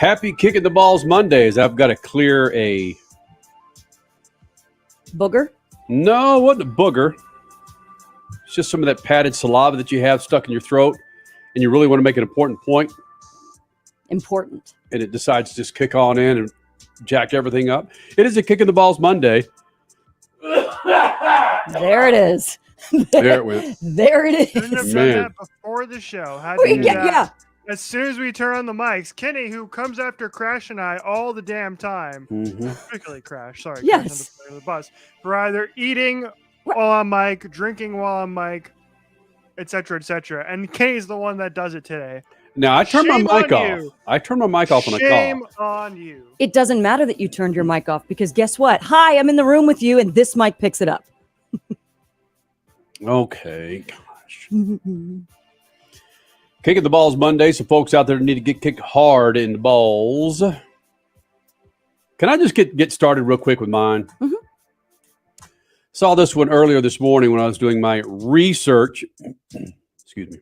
Happy Kicking the Balls Mondays. I've got to clear a... Booger? No, it wasn't a booger. It's just some of that padded saliva that you have stuck in your throat, and you really want to make an important point. Important. And it decides to just kick on in and jack everything up. It is a Kicking the Balls Monday. There it is. There it went. There it Shouldn't have is. done Man. that before the show. Had to do that Yeah. as soon as we turn on the mics. Kenny, who comes after Crash and I all the damn time, particularly Crash, sorry, Yes. Crash on the bus, for either eating while on mic, drinking while on mic, etc., etc. And Kenny's the one that does it today. Now, I turned my Shame mic on off. you. I turned my mic off on a call. Shame on you. It doesn't matter that you turned your mic off because guess what? Hi, I'm in the room with you and this mic picks it up. Okay. Gosh. Kicking the Balls Monday. So folks out there need to get kicked hard in the balls. Can I just get started real quick with mine? Mhm. Saw this one earlier this morning when I was doing my research. Excuse me.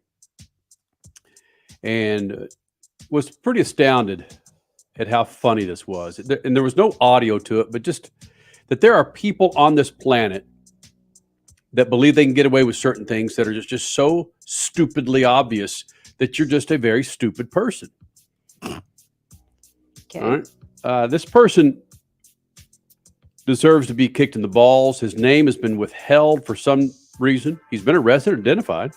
And was pretty astounded at how funny this was. And there was no audio to it, but just that there are people on this planet that believe they can get away with certain things that are just so stupidly obvious that you're just a very stupid person. Okay. All right. This person deserves to be kicked in the balls. His name has been withheld for some reason. He's been arrested, identified.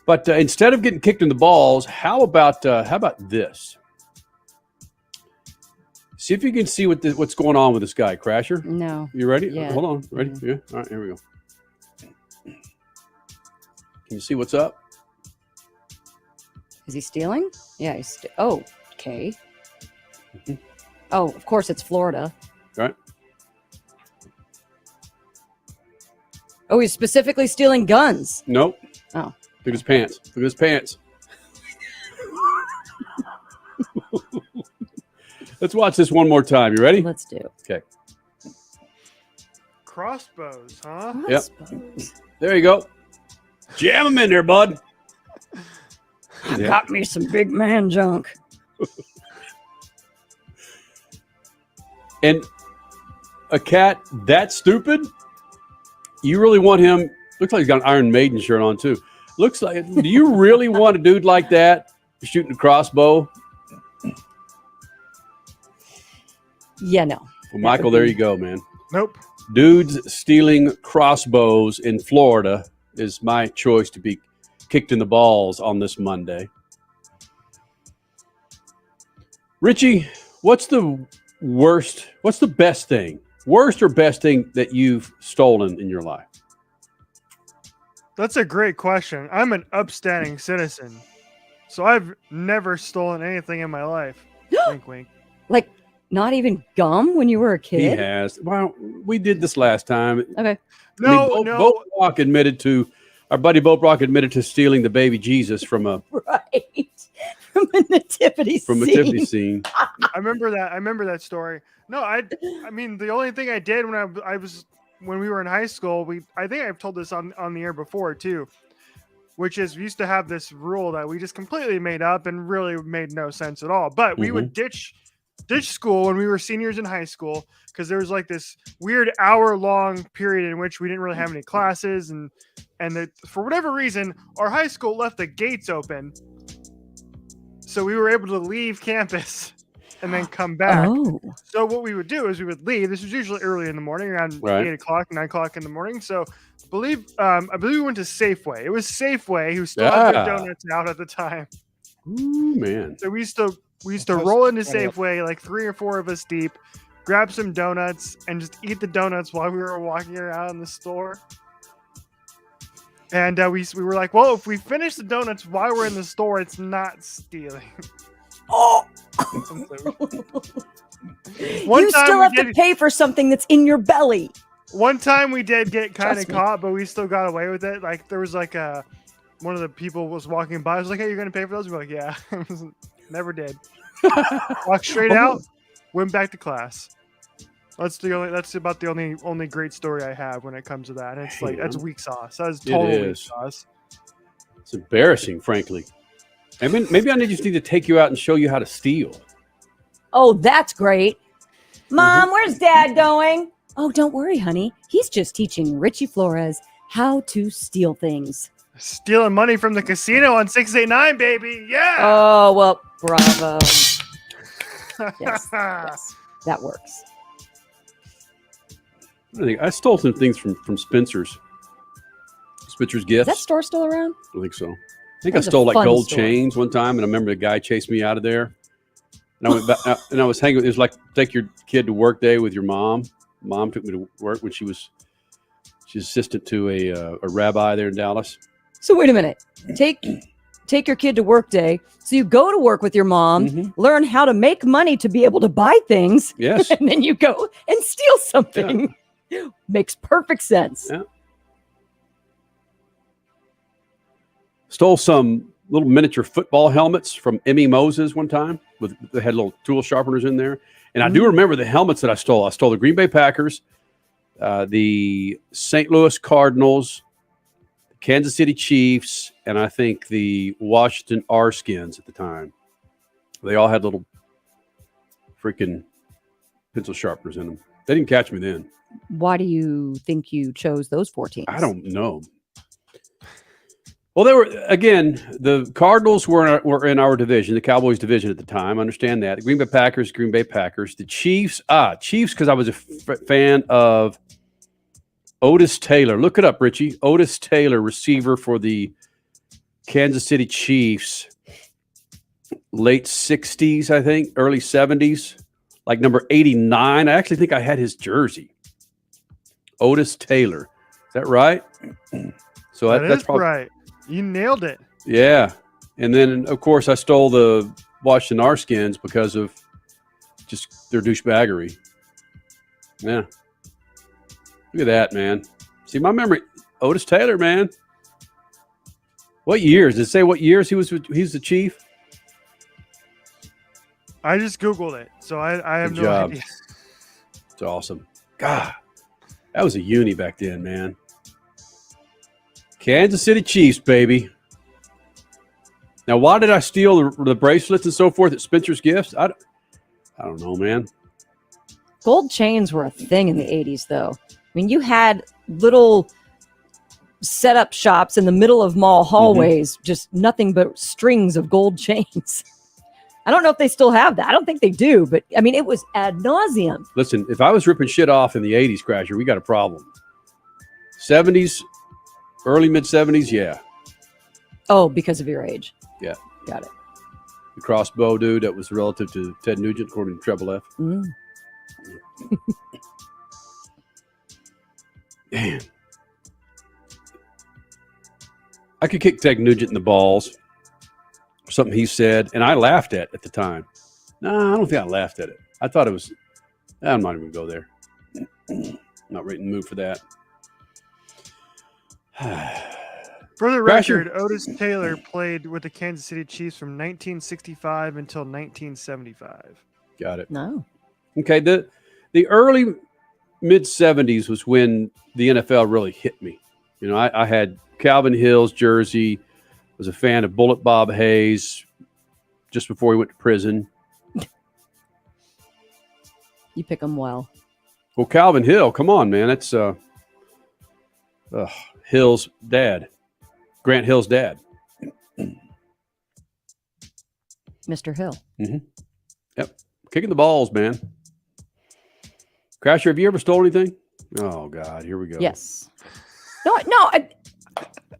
But instead of getting kicked in the balls, how about this? See if you can see what's going on with this guy, Crasher. No. You ready? Yeah. Hold on. Ready? Yeah. All right. Here we go. Can you see what's up? Is he stealing? Yeah, he's oh, okay. Oh, of course it's Florida. Right. Oh, he's specifically stealing guns. Nope. Oh. Look at his pants. Look at his pants. Let's watch this one more time. You ready? Let's do. Okay. Crossbows, huh? Yep. Crossbows. There you go. Jam him in there, bud. Yeah. Got me some big man junk. And a cat that stupid, you really want him? Looks like he's got an Iron Maiden shirt on too. Looks like. Do you really want a dude like that shooting a crossbow? Yeah, no. Well, Michael, there you go, man. Nope. Dudes stealing crossbows in Florida is my choice to be kicked in the balls on this Monday. Richie, what's the best thing, worst or best thing that you've stolen in your life? That's a great question. I'm an upstanding citizen, so I've never stolen anything in my life. Wink, wink. Like not even gum when you were a He kid? has. Well, we did this last time. Okay. Our buddy Boat Rock admitted to stealing the baby Jesus from a Right. From a nativity scene. I remember that story. No, I mean the only thing I did when we were in high school, I think I've told this on the air before too, which is we used to have this rule that we just completely made up and really made no sense at all. But we would ditch school when we were seniors in high school because there was like this weird hour-long period in which we didn't really have any classes and for whatever reason our high school left the gates open, so we were able to leave campus and then come back. Oh. So what we would do is we would leave. This was usually early in the morning, around 8 o'clock, 9 o'clock in the morning. So I believe we went to Safeway. It was Safeway who still had their donuts out at the time. Ooh, man. So we used to roll into Safeway, like 3 or 4 of us deep, grab some donuts, and just eat the donuts while we were walking around in the store. And we were like, well, if we finish the donuts while we're in the store, it's not stealing. Oh. You still have to pay for something that's in your belly. One time we did get kind of caught, but we still got away with it. Like there was like one of the people was walking by. I was like, "Hey, you're gonna pay for those?" We're like, "Yeah." Never did. Walked straight out. Went back to class. That's about the only great story I have when it comes to that. And it's like that's weak sauce. That's total weak sauce. It's embarrassing, frankly. I mean, maybe I just need to take you out and show you how to steal. Oh, that's great. Mom, where's Dad going? Oh, don't worry, honey. He's just teaching Richie Flores how to steal things. Stealing money from the casino on 689, baby. Yeah. Oh, well, bravo. Yes, yes, that works. I stole some things from Spencer's Gifts. Is that store still around? I think so. I think That I was a stole like fun gold store. chains one time, and I remember the guy chased me out of there. And I went back, and I was hanging. It was like take your kid to work day with your mom. Mom took me to work when she's assistant to a rabbi there in Dallas. So wait a minute. Take your kid to work day. So you go to work with your mom, learn how to make money to be able to buy things. Yes. And then you go and steal something. Makes perfect sense. Yeah. Stole some little miniature football helmets from Emmy Moses one time. They had little tool sharpeners in there. And I do remember the helmets that I stole. I stole the Green Bay Packers, the St. Louis Cardinals, the Kansas City Chiefs, and I think the Washington Redskins at the time. They all had little freaking pencil sharpeners in them. They didn't catch me then. Why do you think you chose those 4 teams? I don't know. Well, they were, again, the Cardinals were in our division, the Cowboys division at the time. I understand that. The Green Bay Packers. The Chiefs. Chiefs, because I was a fan of Otis Taylor. Look it up, Richie. Otis Taylor, receiver for the Kansas City Chiefs. Late 60s, I think, early 70s. Like number 89. I actually think I had his jersey. Otis Taylor. Is that right? So that's probably right. You nailed it. Yeah. And then, of course, I stole the Washington Redskins because of just their douchebaggery. Yeah. Look at that, man. See, my memory, Otis Taylor, man. What years? Did it say what years he's the chief? I just Googled it, so I have Good no job. idea. It's awesome. God, that was a uni back then, man. Kansas City Chiefs, baby. Now, why did I steal the bracelets and so forth at Spencer's Gifts? I don't know, man. Gold chains were a thing in the 80s, though. I mean, you had little setup shops in the middle of mall hallways, just nothing but strings of gold chains. I don't know if they still have that. I don't think they do, but I mean, it was ad nauseum. Listen, if I was ripping shit off in the 80s, Crasher, we got a problem. 70s, early mid-70s, yeah. Oh, because of your age. Yeah. Got it. The crossbow dude that was relative to Ted Nugent, according to Treble F. Mm. Man. I could kick Ted Nugent in the balls. Something he said, and I laughed at the time. No, I don't think I laughed at it. I thought it was, I'm not even going to go there. Not right in the mood for that. For the Crasher. record, Otis Taylor played with the Kansas City Chiefs from 1965 until 1975. Got it. No. Okay, the early mid-70s was when the NFL really hit me. You know, I had Calvin Hill's jersey, was a fan of Bullet Bob Hayes just before he went to prison. You pick them well. Well, Calvin Hill, come on, man. That's Hill's dad. Grant Hill's dad. Mr. Hill. Yep. Kicking the balls, man. Crasher, have you ever stolen anything? Oh, God. Here we go. Yes. No,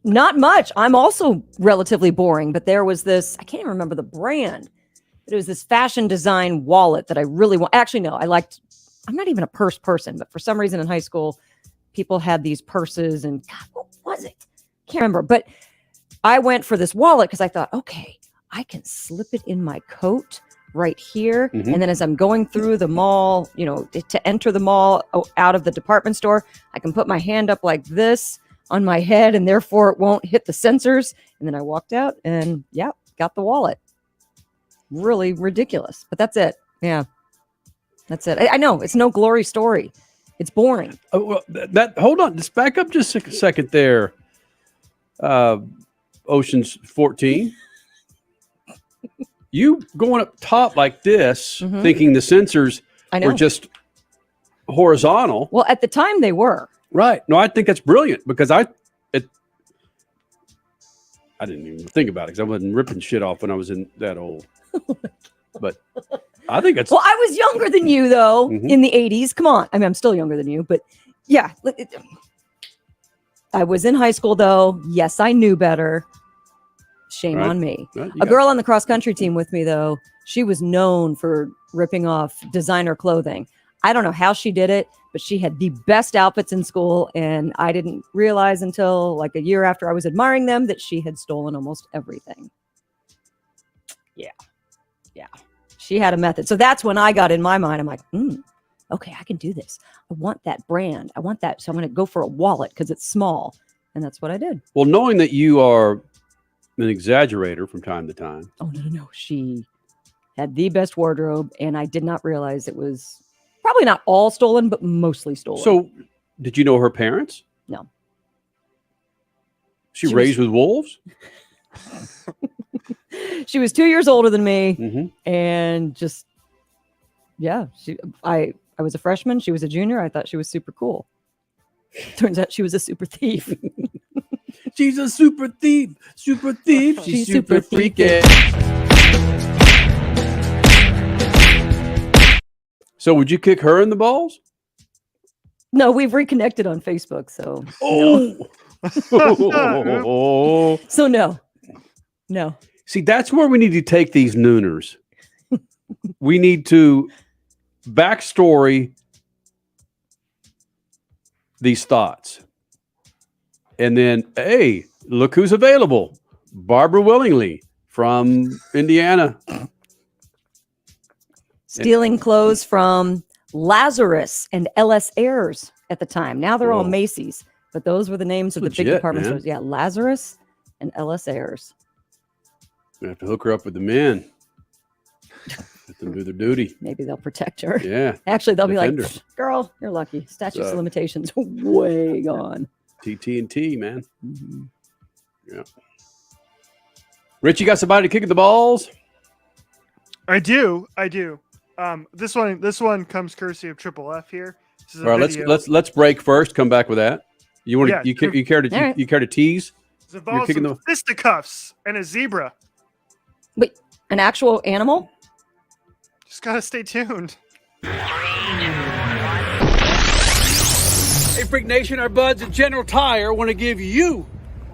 not much. I'm also relatively boring, but there was this, I can't even remember the brand. It was this fashion design wallet that I really want. Actually, no, I'm not even a purse person, but for some reason in high school, people had these purses and God, what was it? Can't remember. But I went for this wallet because I thought, okay, I can slip it in my coat right here. And then as I'm going through the mall, you know, to enter the mall out of the department store, I can put my hand up like this on my head and therefore it won't hit the sensors. And then I walked out and got the wallet. Really ridiculous, but that's it. Yeah, that's it. I know it's no glory story. It's boring. Oh, well, hold on. Just back up just a second there. Ocean's 14. you going up top like this, Mhm. thinking the sensors I know. were just horizontal. Well, at the time they were. Right. No, I think that's brilliant because I didn't even think about it because I wasn't ripping shit off when I was in that old. But I think it's Well, I was younger than you though Mhm. in the 80s. Come on. I mean, I'm still younger than you, but yeah. I was in high school though. Yes, I knew better. Shame Right. on me. you A got- girl on the cross country team with me though, she was known for ripping off designer clothing. I don't know how she did it, but she had the best outfits in school. And I didn't realize until like a year after I was admiring them that she had stolen almost everything. Yeah. She had a method. So that's when I got in my mind, I'm like, okay, I can do this. I want that brand. I want that. So I'm going to go for a wallet because it's small. And that's what I did. Well, knowing that you are an exaggerator from time to time. Oh, no. She had the best wardrobe. And I did not realize it was probably not all stolen, but mostly stolen. So, did you know her parents? No. She She raised with wolves? She was 2 years older than me. Mm-hmm. And just, yeah, I was a freshman. She was a junior. I thought she was super cool. Turns out she was a super thief. She's a super thief. She's super freaky. So, would you kick her in the balls? No, we've reconnected on Facebook. So, Oh. so no. See, that's where we need to take these nooners. We need to backstory these thoughts. And then, hey, look who's available. Barbara Willingly from Indiana. Stealing clothes from Lazarus and LS Airs at the time. Now they're all Whoa. Macy's, but those were the names of the big Legit, department man. stores. Yeah, Lazarus and LS Airs. We have to hook her up with the men. Let them do their duty. Maybe they'll protect her. Yeah. Actually, they'll be like, Defender. girl, you're lucky. Statutes So- of limitations way gone. TT&T, man. Mhm. Rich, you got somebody to kick the balls? I do. This one comes courtesy of Triple F here. This is a All right, video. let's break first. Come back with that. You want to Yeah, you care to All right. you care to tease? It involves kicking some fisticuffs and a zebra. Wait, an actual animal? Just gotta stay tuned. Hey, Freak Nation, our buds at General Tire want to give you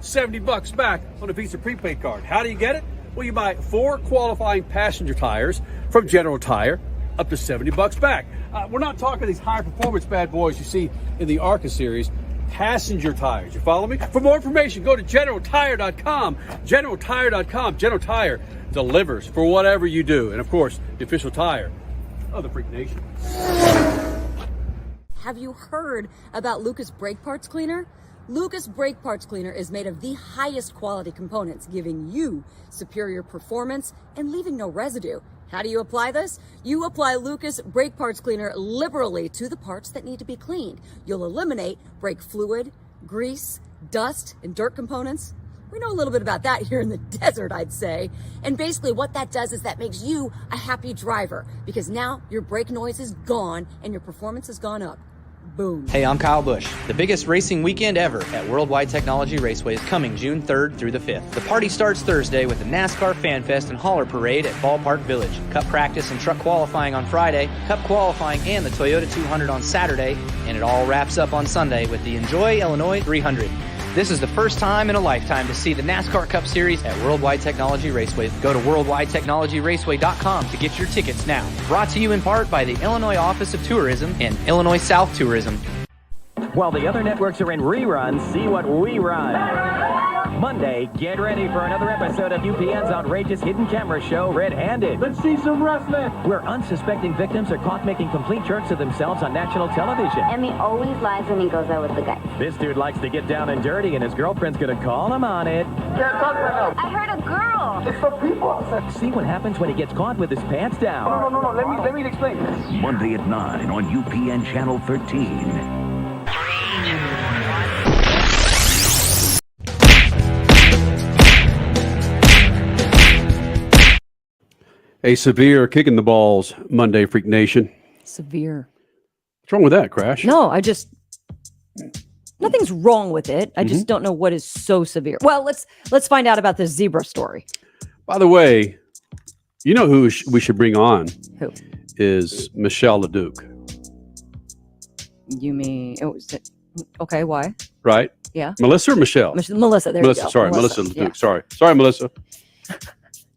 $70 back on a Visa prepaid card. How do you get it? Well, you buy 4 qualifying passenger tires from General Tire, up to $70 back. We're not talking these high performance bad boys you see in the ARCA series. Passenger tires. You follow me? For more information, go to GeneralTire.com. GeneralTire.com. General Tire delivers for whatever you do. And of course, the official tire of the Freak Nation. Have you heard about Lucas Brake Parts Cleaner? Lucas Brake Parts Cleaner is made of the highest quality components, giving you superior performance and leaving no residue. How do you apply this? You apply Lucas Brake Parts Cleaner liberally to the parts that need to be cleaned. You'll eliminate brake fluid, grease, dust, and dirt components. We know a little bit about that here in the desert, I'd say. And basically what that does is that makes you a happy driver because now your brake noise is gone and your performance has gone up. Boom. Hey, I'm Kyle Busch. The biggest racing weekend ever at Worldwide Technology Raceway is coming June 3rd through the 5th. The party starts Thursday with the NASCAR Fan Fest and Hauler Parade at Ballpark Village. Cup practice and truck qualifying on Friday, Cup qualifying and the Toyota 200 on Saturday, and it all wraps up on Sunday with the Enjoy Illinois 300. This is the first time in a lifetime to see the NASCAR Cup Series at Worldwide Technology Raceway. Go to worldwidetechnologyraceway.com to get your tickets now. Brought to you in part by the Illinois Office of Tourism and Illinois South Tourism. While the other networks are in reruns, see what we run. Monday, get ready for another episode of UPN's outrageous hidden camera show, Red Handed. Let's see some wrestling. Where unsuspecting victims are caught making complete jerks of themselves on national television. Emmy always lies when he goes out with the guys. This dude likes to get down and dirty, and his girlfriend's gonna call him on it. Can't talk right now. I heard a girl. It's for people outside. See what happens when he gets caught with his pants down. No. Let me explain. Monday at 9 on UPN Channel 13. A severe kick in the balls Monday, Freak Nation. Severe. What's wrong with that, Crash? No, nothing's wrong with it. I just don't know what is so severe. Well, let's find out about this zebra story. By the way, you know who we should bring on? Who? Is Michelle LeDuc. You mean okay, why? Right? Yeah. Melissa or Michelle? Melissa, there you go. Sorry, Melissa LeDuc. Yeah. Sorry, Melissa.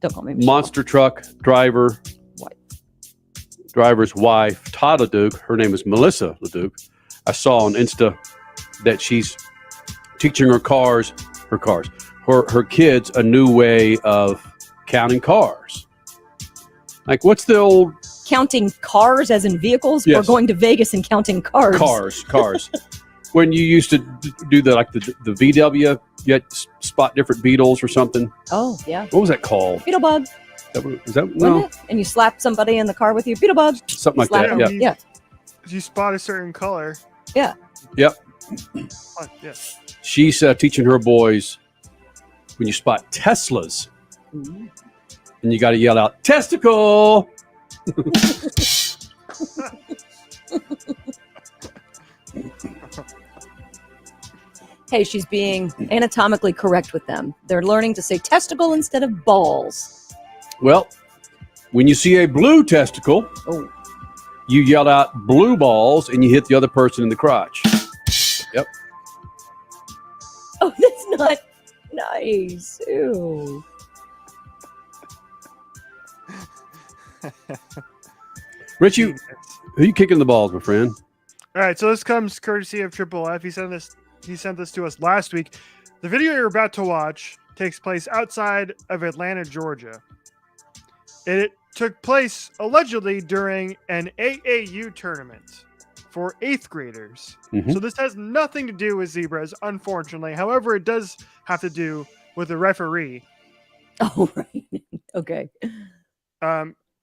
Don't call me Michelle. Monster truck driver. What? Driver's wife, Todd LeDuc. Her name is Melissa LeDuc. I saw on Insta that she's teaching her kids a new way of counting cars. Like, what's the old counting cars as in vehicles, Yes. or going to Vegas and counting cars? Cars. When you used to do the VW, you had to spot different beetles or something. Oh, yeah. What was that called? Beetle bug. Is that no? Wasn't it? And you slap somebody in the car with you. Beetle bug. Something like Slap that. them. Yeah. If you spot a certain color. Yeah. Yep. Oh, yeah. She's teaching her boys when you spot Teslas, and you got to yell out testicle. Hey, she's being anatomically correct with them. They're learning to say testicle instead of balls. Well, when you see a blue testicle, you yell out blue balls and you hit the other person in the crotch. Yep. Oh, that's not nice. Ew. Richie, who are you kicking the balls, my friend? All right, so this comes courtesy of Triple F. He sent this to us last week. The video you're about to watch takes place outside of Atlanta, Georgia. It took place allegedly during an AAU tournament for 8th graders. So this has nothing to do with zebras, unfortunately. However, it does have to do with the referee. Oh, right. Okay.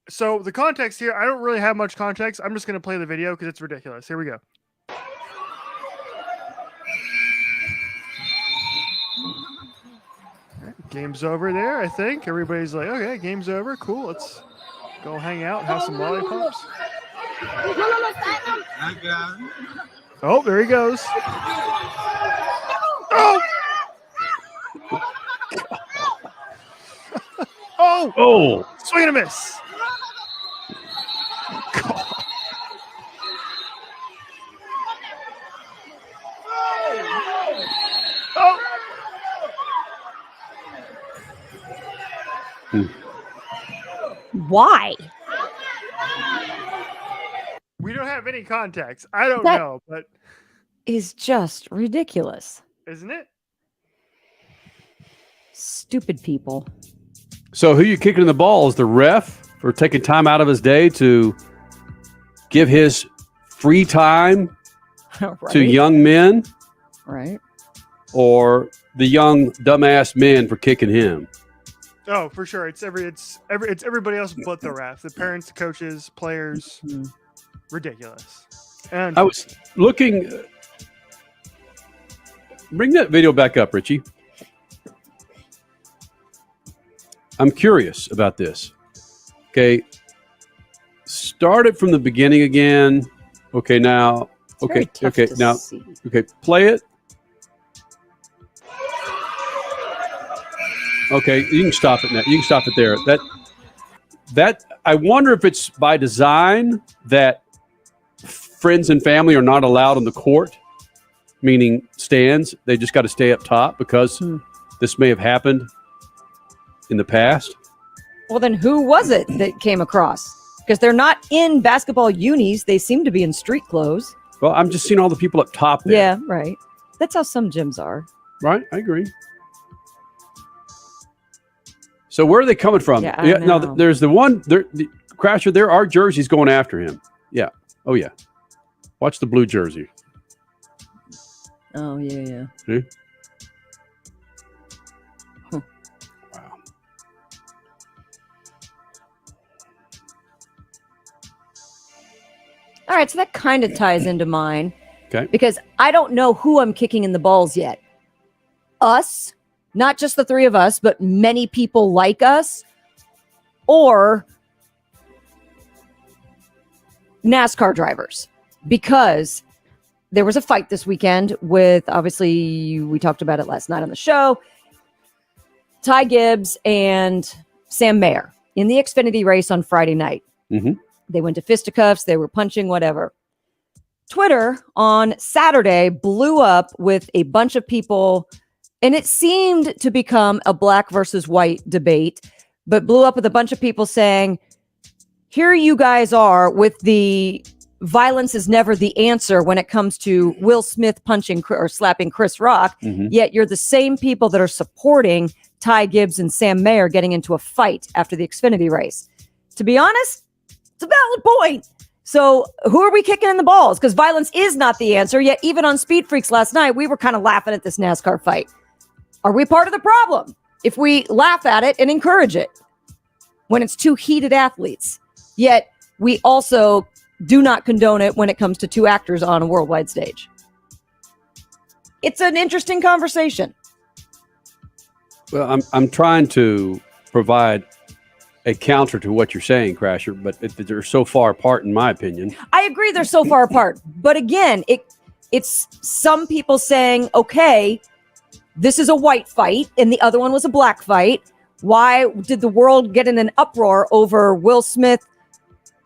So the context here, I don't really have much context. I'm just going to play the video because it's ridiculous. Here we go. Game's over there, I think. Everybody's like, okay, game's over. Cool. Let's go hang out, have some lollipops. Oh, there he goes. Oh! Oh! Swing and a miss. God. Oh! Why? We don't have any context. I don't know, but is just ridiculous. Isn't it? Stupid people. So who you kicking in the balls? The ref for taking time out of his day to give his free time Right. to young men, Right. or the young dumbass men for kicking him? Oh, for sure. It's everybody else but the ref. The parents, the coaches, players. Ridiculous. And I was looking. Bring that video back up, Richie. I'm curious about this. Okay. Start it from the beginning again. Okay, now. Okay, okay, now. Okay, play it. Okay, you can stop it now. You can stop it there. That I wonder if it's by design that friends and family are not allowed on the court, meaning stands. They just got to stay up top because this may have happened in the past. Well, then who was it that came across? Because they're not in basketball unis. They seem to be in street clothes. Well, I'm just seeing all the people up top there. Yeah, right. That's how some gyms are. Right, I agree. So where are they coming from? Yeah, I no, know. there's the one, the Crasher, there are jerseys going after him. Yeah. Oh, yeah. Watch the blue jersey. Oh, yeah. See? Huh. Wow. All right, so that kind of ties into mine. Okay. Because I don't know who I'm kicking in the balls yet. Us, not just the three of us, but many people like us, or NASCAR drivers, because there was a fight this weekend with, obviously, we talked about it last night on the show, Ty Gibbs and Sam Mayer in the Xfinity race on Friday night. Mm-hmm. They went to fisticuffs. They were punching, whatever. Twitter on Saturday blew up with a bunch of people, and it seemed to become a black versus white debate, but blew up with a bunch of people saying, here you guys are with the violence is never the answer when it comes to Will Smith punching or slapping Chris Rock, yet you're the same people that are supporting Ty Gibbs and Sam Mayer getting into a fight after the Xfinity race. To be honest, it's a valid point. So who are we kicking in the balls? Because violence is not the answer, yet even on Speed Freaks last night, we were kind of laughing at this NASCAR fight. Are we part of the problem if we laugh at it and encourage it when it's two heated athletes? Yet we also do not condone it when it comes to two actors on a worldwide stage. It's an interesting conversation. Well, I'm trying to provide a counter to what you're saying, Crasher, but they're so far apart, in my opinion. I agree they're so far apart. But again, it's some people saying, okay, this is a white fight and the other one was a black fight. Why did the world get in an uproar over Will Smith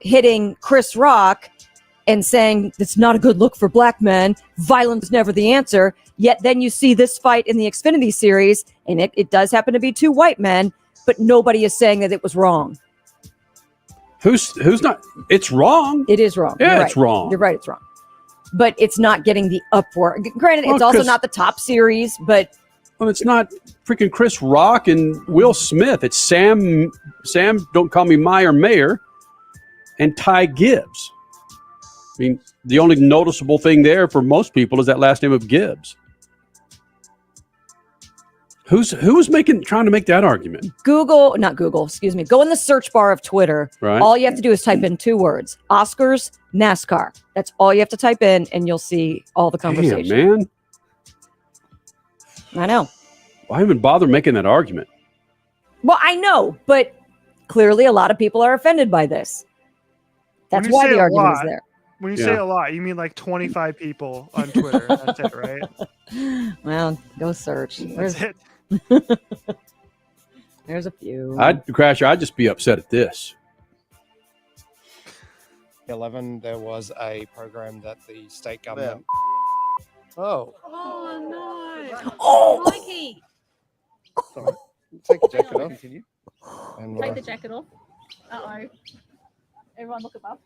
hitting Chris Rock and saying it's not a good look for black men? Violence is never the answer. Yet then you see this fight in the Xfinity series, and it does happen to be two white men, but nobody is saying that it was wrong. Who's not? It's wrong. It is wrong. Yeah, You're it's right. wrong. You're right. It's wrong. But it's not getting the uproar. Granted, Well, it's also 'cause- not the top series, but Well, it's not freaking Chris Rock and Will Smith. It's Sam, don't call me Meyer Mayer, and Ty Gibbs. I mean, the only noticeable thing there for most people is that last name of Gibbs. Who's trying to make that argument? go in the search bar of Twitter. Right. All you have to do is type in two words: Oscars, NASCAR. That's all you have to type in, and you'll see all the conversation. Damn, man. I know. Why even bother making that argument? Well, I know, but clearly a lot of people are offended by this. That's When you why say the a argument is lot, there. When you say a lot, you mean like 25 people on Twitter. That's it, right? Well, go search. That's it. There's a few. Crasher, I'd just be upset at this. 11, there was a program that the state government. Oh, Oh, Mikey, take the jacket off. And, take the jacket off. Uh-oh. Everyone look above.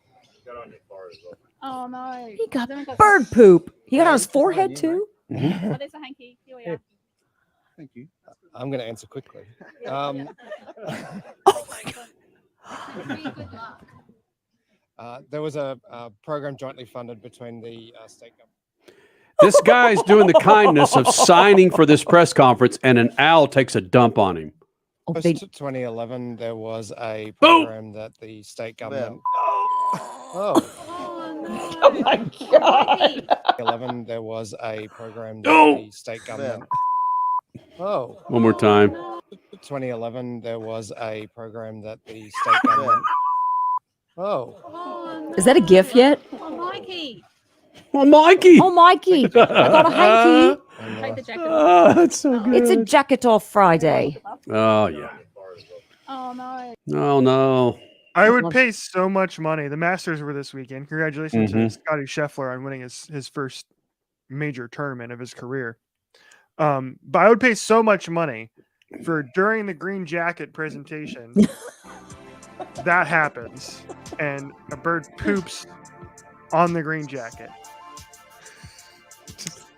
Oh, no. he got bird poop. He got on his forehead too. Oh, there's a hanky. Here we are. Thank you. I'm going to answer quickly. Oh my God. Good luck. There was a program jointly funded between the state government. This guy's doing the kindness of signing for this press conference, and an owl takes a dump on him. Oh, Post they, 2011, there was a program that the state government. Oh. oh my God. 11, there was a program that No. the state government. Oh. One more time. 2011, there was a program that the state government. Oh. Is that a GIF yet? Oh, Mikey, Oh, Mikey. Oh, Mikey. I got a hanky. And, take the jacket off. Oh, that's so good. It's a jacket off Friday. Oh, yeah. Oh, no. Oh, no. I would pay so much money. The Masters were this weekend. Congratulations Mhm. to Scotty Scheffler on winning his first major tournament of his career. But I would pay so much money for during the green jacket presentation that happens and a bird poops on the green jacket.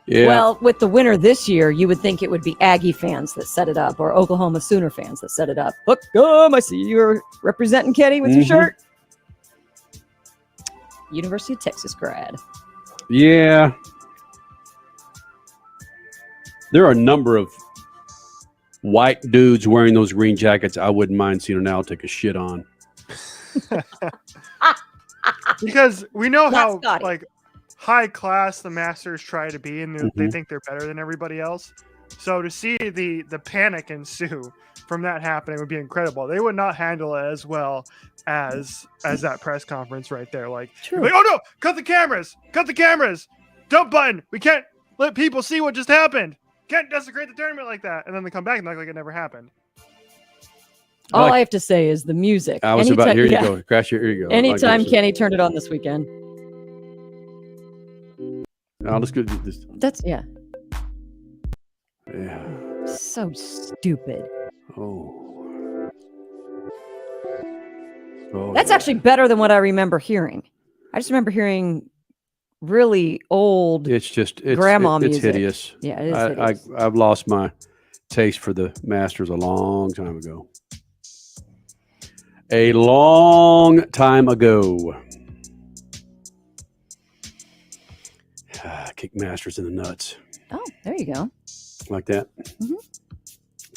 Yeah. Well, with the winner this year, you would think it would be Aggie fans that set it up or Oklahoma Sooner fans that set it up. Look, I see you're representing Kenny with your shirt. University of Texas grad. Yeah. There are a number of white dudes wearing those green jackets I wouldn't mind seeing an owl take a shit on. Because we know Not how Scotty. like high class the Masters try to be, and they think they're better than everybody else. So to see the panic ensue from that happening would be incredible. They would not handle it as well as that press conference right there. Like, True. oh no, cut the cameras, dump button. We can't let people see what just happened. Can't desecrate the tournament like that. And then they come back and act like it never happened. All I have to say is the music. I was about, here you go. Crash, here you go. Anytime Kenny turned it on this weekend. Now let's go do this. That's, yeah. Yeah. So stupid. Oh, That's actually better than what I remember hearing. I just remember hearing really old it's grandma it's music. hideous. Yeah, it is hideous. I've lost my taste for the Masters a long time ago. A long time ago. Kick Masters in the nuts. Oh, there you go. Like that. Mm-hmm.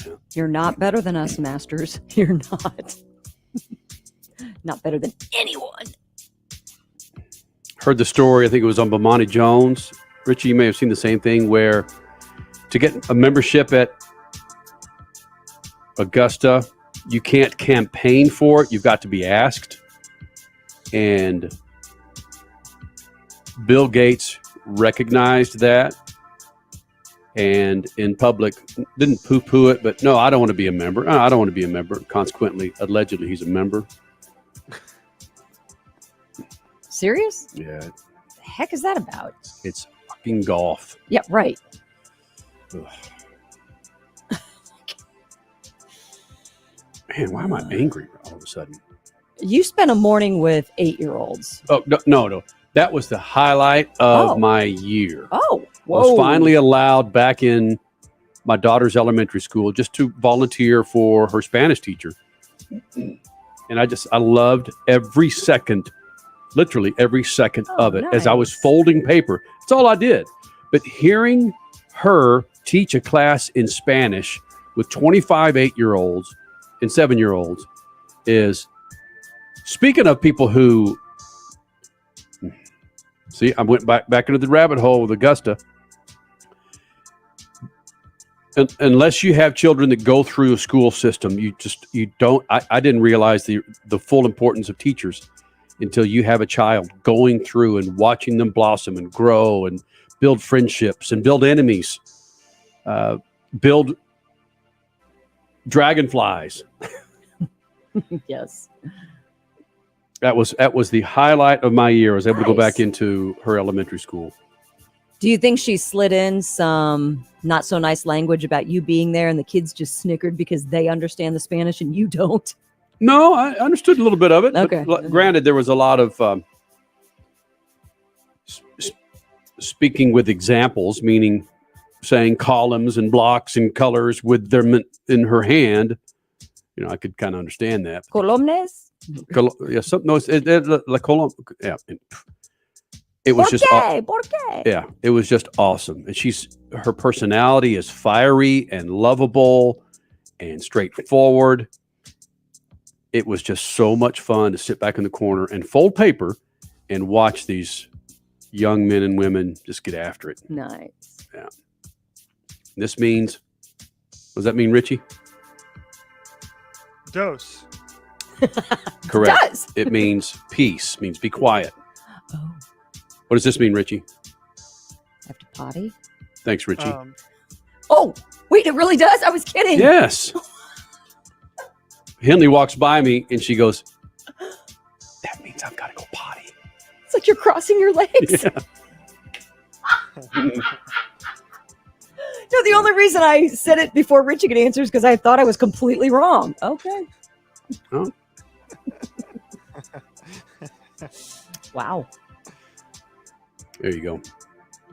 Yeah. You're not better than us, Masters. You're not. Not better than anyone. Heard the story, I think it was on Bomani Jones. Richie, you may have seen the same thing, where to get a membership at Augusta, you can't campaign for it. You've got to be asked. And Bill Gates recognized that, and in public didn't poo-poo it, but no, I don't want to be a member. I don't want to be a member. Consequently, allegedly, he's a member. Serious? Yeah. The heck is that about? It's fucking golf. Yeah, right. Ugh. Man, why am I angry all of a sudden? You spent a morning with 8-year-olds. Oh, no. That was the highlight of my year. Oh, whoa. I was finally allowed back in my daughter's elementary school just to volunteer for her Spanish teacher. And I loved every second, literally every second of it. As I was folding paper. That's all I did. But hearing her teach a class in Spanish with 25 8-year-olds and 7-year-olds is, speaking of people who, see, I went back into the rabbit hole with Augusta. Unless you have children that go through a school system, you don't. I didn't realize the full importance of teachers until you have a child going through and watching them blossom and grow and build friendships and build enemies, build dragonflies. Yes. That was the highlight of my year. I was able to go back into her elementary school. Do you think she slid in some not so nice language about you being there and the kids just snickered because they understand the Spanish and you don't? No, I understood a little bit of it. Okay. But granted, there was a lot of speaking with examples, meaning saying columns and blocks and colors with them in her hand. You know, I could kind of understand that. Columnes? Yeah, la column. Yeah. It was just yeah, it was just awesome. And her personality is fiery and lovable and straightforward. It was just so much fun to sit back in the corner and fold paper and watch these young men and women just get after it. Nice. Yeah. This means, what does that mean, Richie? Dose. Correct. It does. It means peace, means be quiet. Oh. What does this mean, Richie? I have to potty? Thanks, Richie. Oh, wait, it really does? I was kidding. Yes. Henley walks by me and she goes, that means I've got to go potty. It's like you're crossing your legs. Yeah. No, the only reason I said it before Richie could answer is because I thought I was completely wrong. Okay. Oh. Wow. There you go.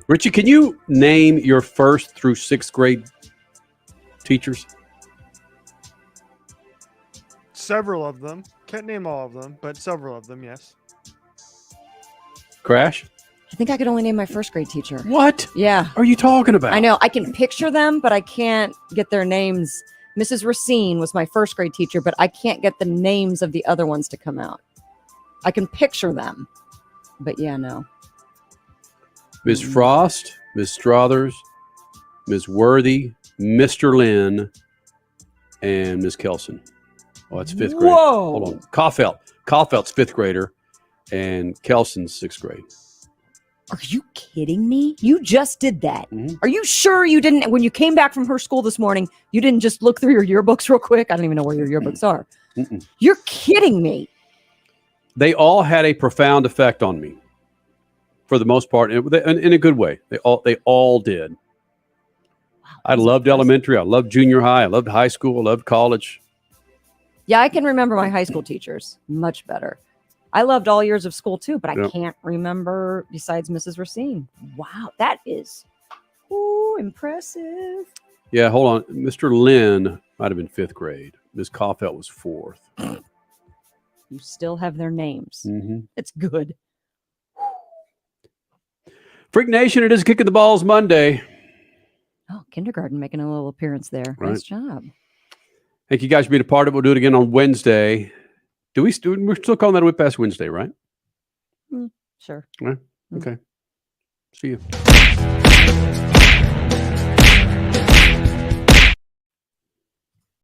Richie, can you name your 1st through 6th grade teachers? Several of them. Can't name all of them, but several of them, yes. Crash? I think I could only name my 1st grade teacher. What? Yeah. Are you talking about? I know. I can picture them, but I can't get their names. Mrs. Racine was my 1st grade teacher, but I can't get the names of the other ones to come out. I can picture them, but yeah, no. Ms. Frost, Ms. Strothers, Ms. Worthy, Mr. Lynn, and Ms. Kelson. Oh, that's fifth grade. Whoa. Hold on. Kauffeld's fifth grader, and Kelson's sixth grade. Are you kidding me? You just did that. Mhm. Are you sure you didn't, when you came back from her school this morning, you didn't just look through your yearbooks real quick? I don't even know where your yearbooks are. Mm-mm. You're kidding me. They all had a profound effect on me, for the most part, in a good way. They all did. I loved elementary. I loved junior high. I loved high school. I loved college. Yeah, I can remember my high school teachers much better. I loved all years of school too, but I can't remember besides Mrs. Racine. Wow, that is impressive. Yeah, hold on. Mr. Lynn might have been fifth grade. Ms. Kaufeld was fourth. You still have their names. Mm-hmm. It's good. Freak Nation, it is Kicking the Balls Monday. Oh, kindergarten making a little appearance there. Right. Nice job. Thank you guys for being a part of it. We'll do it again on Wednesday. We're still calling that Whip Ass Wednesday, right? Sure. Right. Okay. See you.